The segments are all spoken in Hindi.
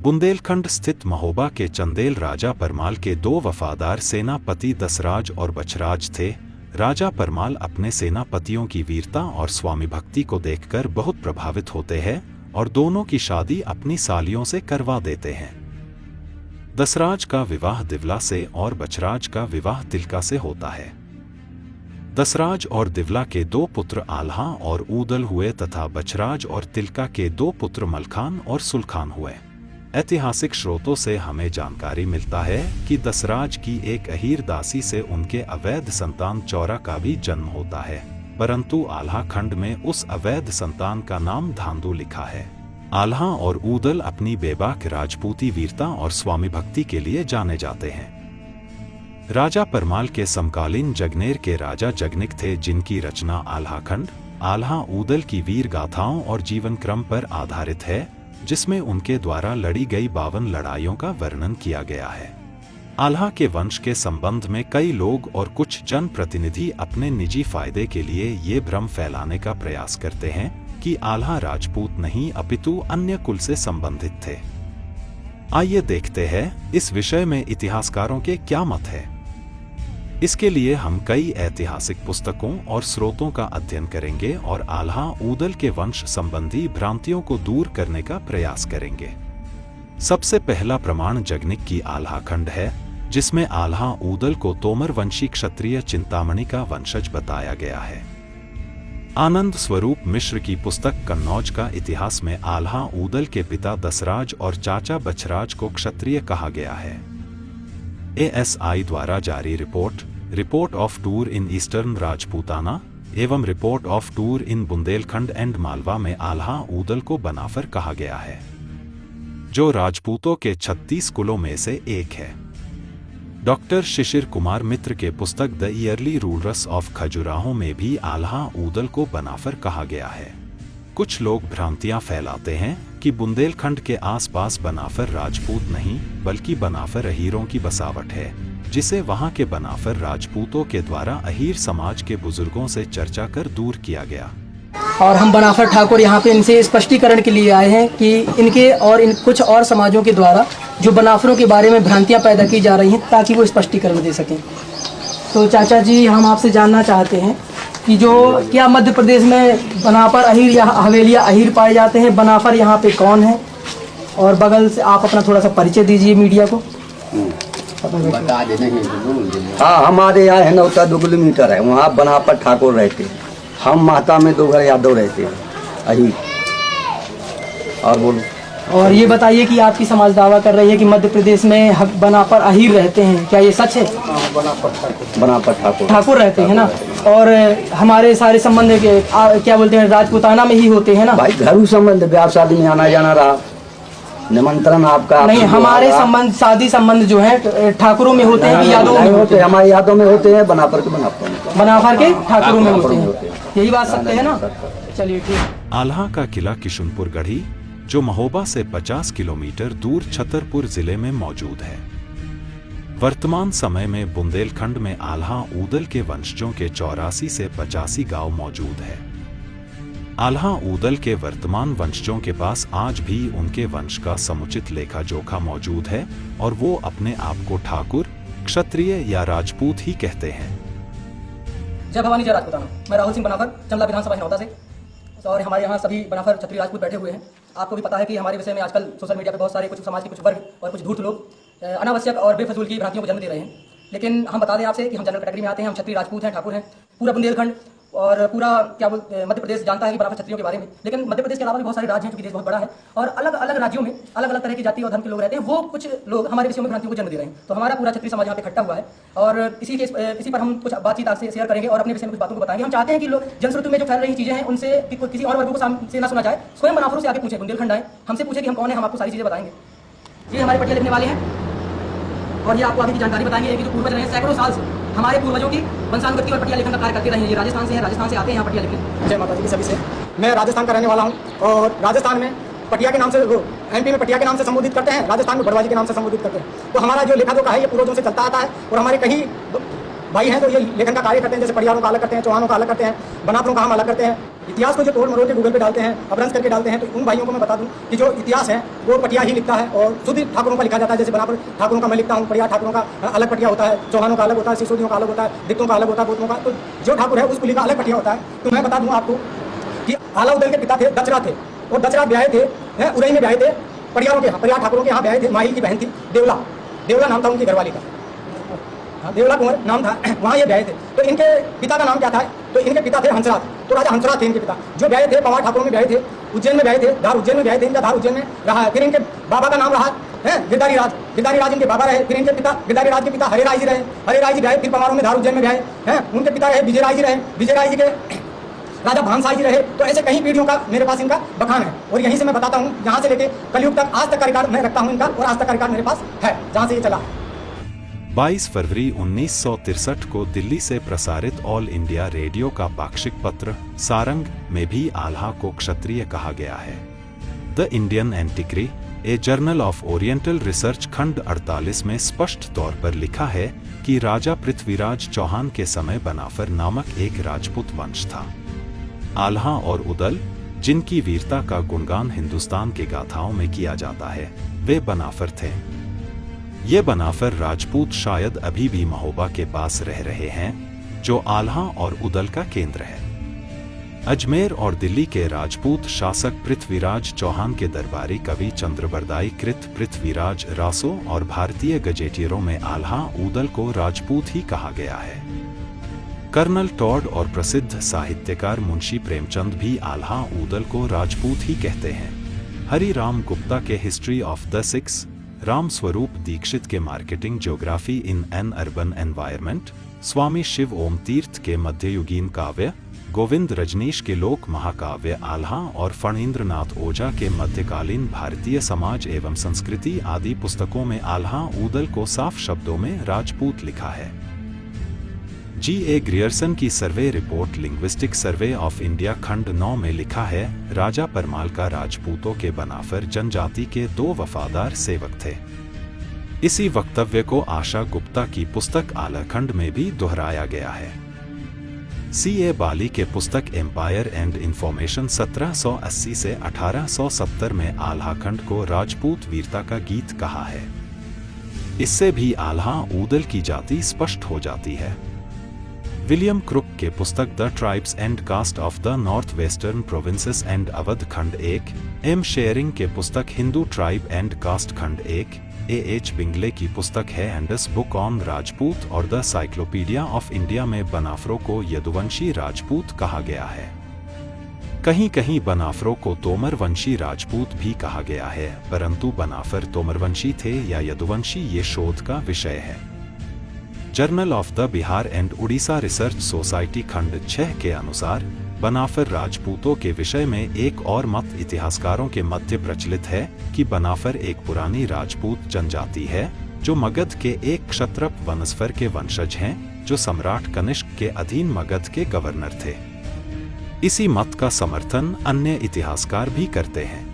बुंदेलखंड स्थित महोबा के चंदेल राजा परमाल के दो वफादार सेनापति दसराज और बछराज थे। राजा परमाल अपने सेनापतियों की वीरता और स्वामी भक्ति को देखकर बहुत प्रभावित होते हैं और दोनों की शादी अपनी सालियों से करवा देते हैं। दसराज का विवाह दिवला से और बछराज का विवाह तिलका से होता है। दसराज और दिवला के दो पुत्र आल्हा और ऊदल हुए तथा बछराज और तिलका के दो पुत्र मलखान और सुलखान हुए। ऐतिहासिक स्रोतों से हमें जानकारी मिलता है कि दसराज की एक अहीर दासी से उनके अवैध संतान चौरा का भी जन्म होता है, परंतु आल्हा खंड में उस अवैध संतान का नाम धांधु लिखा है। आल्हा और ऊदल अपनी बेबाक राजपूती वीरता और स्वामी भक्ति के लिए जाने जाते हैं। राजा परमाल के समकालीन जगनेर के राजा जगनिक थे, जिनकी रचना आल्हा खंड, आल्हा ऊदल की वीर गाथाओं और जीवन क्रम पर आधारित है, जिसमें उनके द्वारा लड़ी गई 52 लड़ाइयों का वर्णन किया गया है। आल्हा के वंश के संबंध में कई लोग और कुछ जनप्रतिनिधि अपने निजी फायदे के लिए ये भ्रम फैलाने का प्रयास करते हैं कि आल्हा राजपूत नहीं अपितु अन्य कुल से संबंधित थे। आइए देखते हैं इस विषय में इतिहासकारों के क्या मत है। इसके लिए हम कई ऐतिहासिक पुस्तकों और स्रोतों का अध्ययन करेंगे और आल्हा ऊदल के वंश संबंधी भ्रांतियों को दूर करने का प्रयास करेंगे। सबसे पहला प्रमाण जगनिक की आल्हा खंड है, जिसमें आल्हा ऊदल को तोमर वंशी क्षत्रिय चिंतामणि का वंशज बताया गया है। आनंद स्वरूप मिश्र की पुस्तक कन्नौज का इतिहास में आल्हा ऊदल के पिता दसराज और चाचा बछराज को क्षत्रिय कहा गया है। ASI द्वारा जारी report of tour in eastern Rajputana एवं report of tour in Bundelkhand and Malwa में आल्हा ऊदल को बनाफर कहा गया है, जो राजपूतों के 36 कुलों में से एक है। डॉक्टर शिशिर कुमार मित्र के पुस्तक the yearly rulers of Khajuraho में भी आल्हा ऊदल को बनाफर कहा गया है। कुछ लोग भ्रांतियां फैलाते हैं कि बुंदेलखंड के आसपास बनाफर राजपूत नहीं बल्कि बनाफर अहीरों की बसावट है, जिसे वहां के बनाफर राजपूतों के द्वारा अहीर समाज के बुजुर्गों से चर्चा कर दूर किया गया। और हम बनाफर ठाकुर यहाँ पे इनसे स्पष्टीकरण के लिए आए हैं कि इनके और इन कुछ और समाजों के द्वारा जो बनाफरों के बारे में भ्रांतियाँ पैदा की जा रही हैं, ताकि वो स्पष्टीकरण दे सकें। तो चाचा जी, हम आपसे जानना चाहते हैं कि जो क्या मध्य प्रदेश में बनाफर अहीर या हवेलिया अहीर पाए जाते हैं, बनाफर यहाँ पे कौन है? और बगल से आप अपना थोड़ा सा परिचय दीजिए मीडिया को। हाँ, हमारे यहाँ है 9 किलोमीटर है, वहाँ बनाफर ठाकुर रहते हैं। हम माता में 2 घर यादव रहते हैं अहीर। और बोलो। और ये बताइए कि आपकी समाज दावा कर रही है कि मध्य प्रदेश में बनाफर अहीर रहते हैं, क्या ये सच है? बनाफर ठाकुर रहते हैं ना। और हमारे सारे संबंध के क्या बोलते हैं, राजपूताना में ही होते हैं ना भाई। घरू संबंध, ब्याह शादी में आना जाना रहा, निमंत्रण आपका नहीं। हमारे संबंध, शादी संबंध जो है ठाकुरों में होते हैं कि यादव में होते हैं? हमारे यादव में होते हैं, बनाफर के ठाकुरों में होते हैं। यही बात सकते हैं ना। चलिए ठीक। आल्हा का किला किशुनपुर गढ़ी, जो महोबा से 50 किलोमीटर दूर छतरपुर जिले में मौजूद है। वर्तमान समय में बुंदेलखंड में आल्हा ऊदल के वंशजों के 84 से 85 गांव मौजूद है। आल्हा ऊदल के वर्तमान वंशजों के पास आज भी उनके वंश का समुचित लेखा जोखा मौजूद है और वो अपने आप को ठाकुर, क्षत्रिय या राजपूत ही कहते हैं। जय भवानी, जय राजपूताना। मैं राहुल सिंह बनाफर, चंदला विधानसभा हिनौता से, और हमारे यहाँ सभी बनाफर क्षत्रिय राजपूत बैठे हुए हैं। आपको भी पता है कि हमारे विषय में आजकल सोशल मीडिया पे बहुत सारे कुछ समाज के कुछ वर्ग और कुछ धूर्त लोग अनावश्यक और बेफजूल की भ्रांतियों को जन्म दे रहे हैं। लेकिन हम बता दें आपसे कि हम जनरल कैटेगरी में आते हैं। हम क्षत्रिय राजपूत हैं, ठाकुर हैं। पूरा बुंदेलखंड और पूरा क्या बोलते मध्य प्रदेश जानता है कि बनाफर क्षत्रियों के बारे में। लेकिन मध्य प्रदेश के अलावा भी बहुत सारे राज्य हैं, क्योंकि देश बहुत बड़ा है और अलग अलग राज्यों में अलग अलग तरह की जाति और धर्म के लोग रहते हैं। वो कुछ लोग हमारे विषयों में भ्रांतियों को जन्म दे रहे हैं। तो हमारा पूरा क्षत्रिय समाज यहाँ पे इकट्ठा हुआ है और इसी पर हम कुछ बातचीत आपसे शेयर करेंगे और अपने विषय में कुछ बातों को बताएंगे। हम चाहते हैं कि लोग जनश्रुति में जो फैल रही चीजें हैं उनसे किसी और वर्गों को से ना सुना जाए। स्वयं बनाफरों से आगे पूछे, बुंदेलखंड आए, हमसे पूछे कि हम कौन है, हम आपको सारी चीजें बताएंगे। ये हमारे पटिया लिखने वाले हैं और ये आपको आगे की जानकारी बताएंगे कि जो पूर्वज रहे सैकड़ों साल से हमारे पूर्वजों की वंशानुगति और पटिया लेखन का कार्य करते रहे हैं। ये राजस्थान से हैं, राजस्थान से आते हैं यहाँ पटिया लिखने। जय माता जी की सभी से। मैं राजस्थान का रहने वाला हूँ और राजस्थान में पटिया के नाम से, MP में पटिया के नाम से संबोधित करते हैं, राजस्थान में बड़वाजी के नाम से संबोधित करते हैं। तो हमारा जो लेखा जोखा है ये पूर्वजों से चलता आता है और हमारे कहीं भाई हैं तो ये लेखन का कार्य करते हैं। जैसे परिवारों का अलग करते हैं, चौहानों का अलग करते हैं, बनाफरों का हम अलग करते हैं। इतिहास को जो तोड़ मरोड़ के गूगल पे डालते हैं, अपभ्रंश करके डालते हैं, तो उन भाइयों को मैं बता दूं कि जो इतिहास है वो पटिया ही लिखता है और शुद्ध ठाकुरों का लिखा जाता है। जैसे बनापर ठाकुरों का मैं लिखता हूँ, पटिया ठाकुरों का अलग पटिया होता है, चौहानों का अलग होता है, सिसोदियों का अलग होता है, दिक्तों का अलग होता है, बोतों का। तो जो ठाकुर है उस कुली का अलग पटिया होता है। तो मैं बता दूँ आपको कि आला उदल के पिता थे दचरा थे, और दचरा ब्याहे थे उरई में ब्याहे थे, परियारों के यहाँ, परियार ठाकुरों के यहाँ ब्याहे थे। माहिल की बहन थी देवला, देवला नाम था उनकी घरवाली का, देवला कुंवर नाम था, वहाँ ये ब्याहे थे। तो इनके पिता का नाम क्या था? तो इनके पिता थे हंसराज, तो राजा हंसराज थे इनके पिता, जो ब्याहे थे पवार ठाकुरों में ब्याहे थे, उज्जैन में ब्याहे थे, धार उज्जैन में ब्याहे थे, इनका धार उज्जैन में रहा है। फिर इनके बाबा का नाम रहा है गिरधारी राज, गिरधारी राज इनके बाबा रहे। फिर इनके पिता गिरधारी राज के पिता हरे राय जी रहे, हरे राय जी ब्याहे, फिर पवारों में धार उज्जैन में ब्याहे हैं। उनके पिता रहे विजय राय जी रहे, विजय राय जी के राजा भानसाई जी रहे। तो ऐसे कई पीढ़ियों का मेरे पास इनका बखान है, और यहीं से मैं बताता हूँ, यहाँ से लेके कलयुग तक आज तक का रिकॉर्ड मैं रखता हूँ इनका, और आज तक का रिकॉर्ड मेरे पास है जहाँ से ये चला। 22 फरवरी 1963 को दिल्ली से प्रसारित ऑल इंडिया रेडियो का पाक्षिक पत्र सारंग में भी आल्हा को क्षत्रिय कहा गया है। The Indian antiquary, a journal of oriental research खंड 48 में स्पष्ट तौर पर लिखा है कि राजा पृथ्वीराज चौहान के समय बनाफर नामक एक राजपूत वंश था। आल्हा और उदल, जिनकी वीरता का गुणगान हिंदुस्तान के गाथाओं में किया जाता है, वे बनाफर थे। ये बनाफर राजपूत शायद अभी भी महोबा के पास रह रहे हैं, जो आल्हा और उदल का केंद्र है। अजमेर और दिल्ली के राजपूत शासक पृथ्वीराज चौहान के दरबारी कवि चंद्रबरदाई कृत पृथ्वीराज रासो और भारतीय गजेटियरों में आल्हा उदल को राजपूत ही कहा गया है। कर्नल टॉड और प्रसिद्ध साहित्यकार मुंशी प्रेमचंद भी आल्हा उदल को राजपूत ही कहते हैं। हरिराम गुप्ता के history of the Sikhs, Ram Swaroop Dikshit के marketing geography in an urban environment, Swami Shiv Om Tirth के मध्ययुगीन काव्य, गोविंद रजनीश के लोक महाकाव्य आल्हा और फणींद्रनाथ ओझा के मध्यकालीन भारतीय समाज एवं संस्कृति आदि पुस्तकों में आल्हा उदल को साफ शब्दों में राजपूत लिखा है। G.A. ग्रियर्सन की survey report linguistic survey of India खंड 9 में लिखा है, राजा परमाल का राजपूतों के बनाफर जनजाति के 2 वफादार सेवक थे। इसी वक्तव्य को आशा गुप्ता की पुस्तक आलाखंड में भी दोहराया गया है। C.A. बाली के पुस्तक एम्पायर एंड इंफॉर्मेशन 1780 से 1870 में आल्हाखंड को राजपूत वीरता का गीत कहा है। इससे भी आल्हा उदल की जाति स्पष्ट हो जाती है। विलियम क्रुक के पुस्तक the tribes and castes of the North Western Provinces and Awadh खंड 1, एम शेयरिंग के पुस्तक हिंदू ट्राइब एंड कास्ट खंड 1, A.H. बिंगले की पुस्तक है एंडस बुक ऑन राजपूत और द साइक्लोपीडिया ऑफ इंडिया में बनाफरों को यदुवंशी राजपूत कहा गया है। कहीं कहीं बनाफरों को तोमरवंशी राजपूत भी कहा गया है, परंतु बनाफर तोमरवंशी थे या यदुवंशी ये शोध का विषय है। Journal of the Bihar and Orissa research society खंड 6 के अनुसार बनाफर राजपूतों के विषय में एक और मत इतिहासकारों के मध्य प्रचलित है कि बनाफर एक पुरानी राजपूत जनजाति है जो मगध के एक क्षत्रप वनस्फर के वंशज हैं, जो सम्राट कनिष्क के अधीन मगध के गवर्नर थे। इसी मत का समर्थन अन्य इतिहासकार भी करते हैं।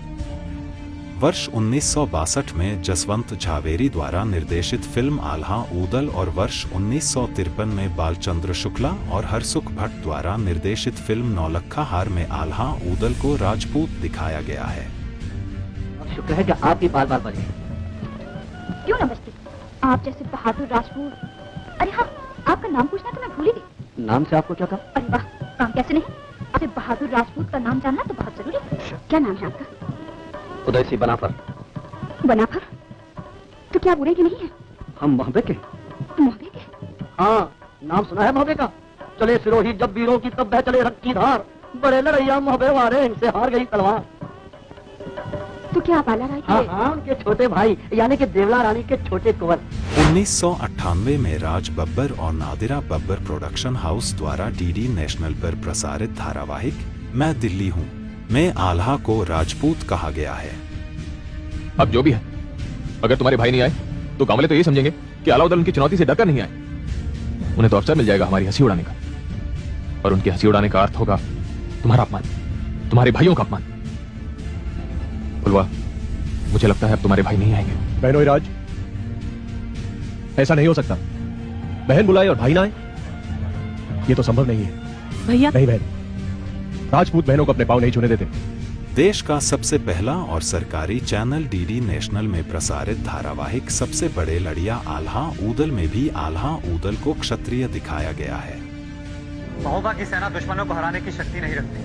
वर्ष 1962 में जसवंत झावेरी द्वारा निर्देशित फिल्म आल्हा उदल और वर्ष 1953 में बालचंद्र शुक्ला और हरसुख भट्ट द्वारा निर्देशित फिल्म नौलखा हार में आल्हा उदल को राजपूत दिखाया गया है। शुक्र है कि आपकी बाल बाल बने। क्यों न बचती? आप जैसे बहादुर राजपूत। अरे हाँ, आपका नाम पूछना तो मैं भूल ही गई। नाम से आपको क्या कहा? अरे वाह, काम कैसे नहीं? आपसे बहादुर राजपूत का नाम जानना तो बहुत जरूरी है। क्या नाम है आपका? उदय सिंह बनाफर। बनाफर? तो क्या बुरे की नहीं है? हम मोहबे के। मोहबे के? हाँ, नाम सुना है मोहबे का। चले सिरोही जब वीरों की तब बह चले रक्त की धार, बड़े लड़ैया मोहबे वारे इनसे हार गई तलवार। तो क्या आप आला राय के? हाँ, उनके छोटे भाई यानी कि देवला रानी के छोटे कुंवर। 1998 में राज बब्बर और नादिरा बब्बर प्रोडक्शन हाउस द्वारा डीडी नेशनल पर प्रसारित धारावाहिक मैं दिल्ली हूँ में आल्हा को राजपूत कहा गया है। अब जो भी है, अगर तुम्हारे भाई नहीं आए तो गांव वाले तो ये समझेंगे कि आला उदल उनकी चुनौती से डरकर नहीं आए। उन्हें तो अवसर मिल जाएगा हमारी हंसी उड़ाने का, और उनकी हंसी उड़ाने का अर्थ होगा तुम्हारा अपमान, तुम्हारे भाइयों का अपमान। बुलवा, मुझे लगता है अब तुम्हारे भाई नहीं आएंगे। बहनोई राज, ऐसा नहीं हो सकता। बहन बुलाए और भाई ना आए, ये तो संभव नहीं है। भैया, नहीं बहन, राजपूत बहनों को अपने पांव नहीं छूने देते। देश का सबसे पहला और सरकारी चैनल डीडी नेशनल में प्रसारित धारावाहिक सबसे बड़े लड़िया आल्हा ऊदल में भी आल्हा ऊदल को क्षत्रिय दिखाया गया है। महोबा की सेना दुश्मनों को हराने की शक्ति नहीं रखती।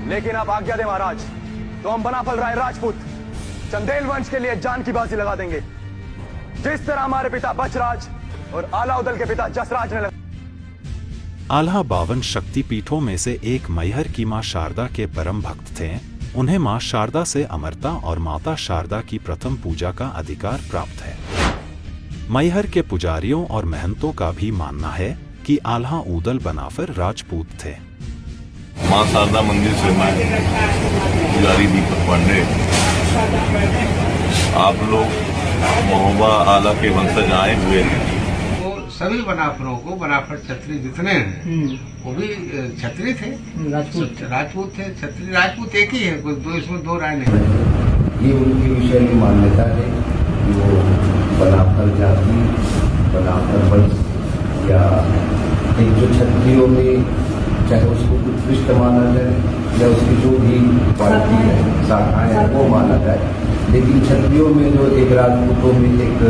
लेकिन आप आज्ञा दें महाराज, तो हम बनाफल राय राजपूत चंदेल वंश के लिए जान की बाजी लगा देंगे, जिस तरह हमारे पिता बचराज और आलाउदल के पिता जसराज ने लगा। आल्हा 52 शक्तिपीठों में से एक मैहर की मां शारदा के परम भक्त थे। उन्हें मां शारदा से अमरता और माता शारदा की प्रथम पूजा का अधिकार प्राप्त है। मैहर के पुजारियों और महंतों का भी मानना है कि आल्हा ऊदल बनाफर राजपूत थे। मां शारदा मंदिर से मैं पुजारी दीपक पांडे, आप लोग महोबा आला के वंशज आए हुए हैं। सभी बनाफरों को, बनाफर क्षत्रिय जितने हैं वो भी क्षत्रिय थे, राजपूत थे। क्षत्रिय राजपूत एक ही है, कोई दो, इसमें दो राय नहीं। ये उनके विषय में मान्यता है कि वो बनाफर जाति, बनाफर वंश या एक जो क्षत्रियों में चाहे उसको उत्कृष्ट माना जाए या उसकी जो भी क्वालिटी है, शाखाएं हैं, वो माना जाए। लेकिन क्षत्रियों में जो एक राजपूतों में एक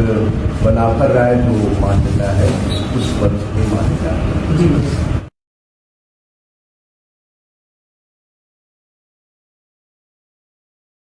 बनाफर राय जो मान्यता है, उस वंश की मान्यता है।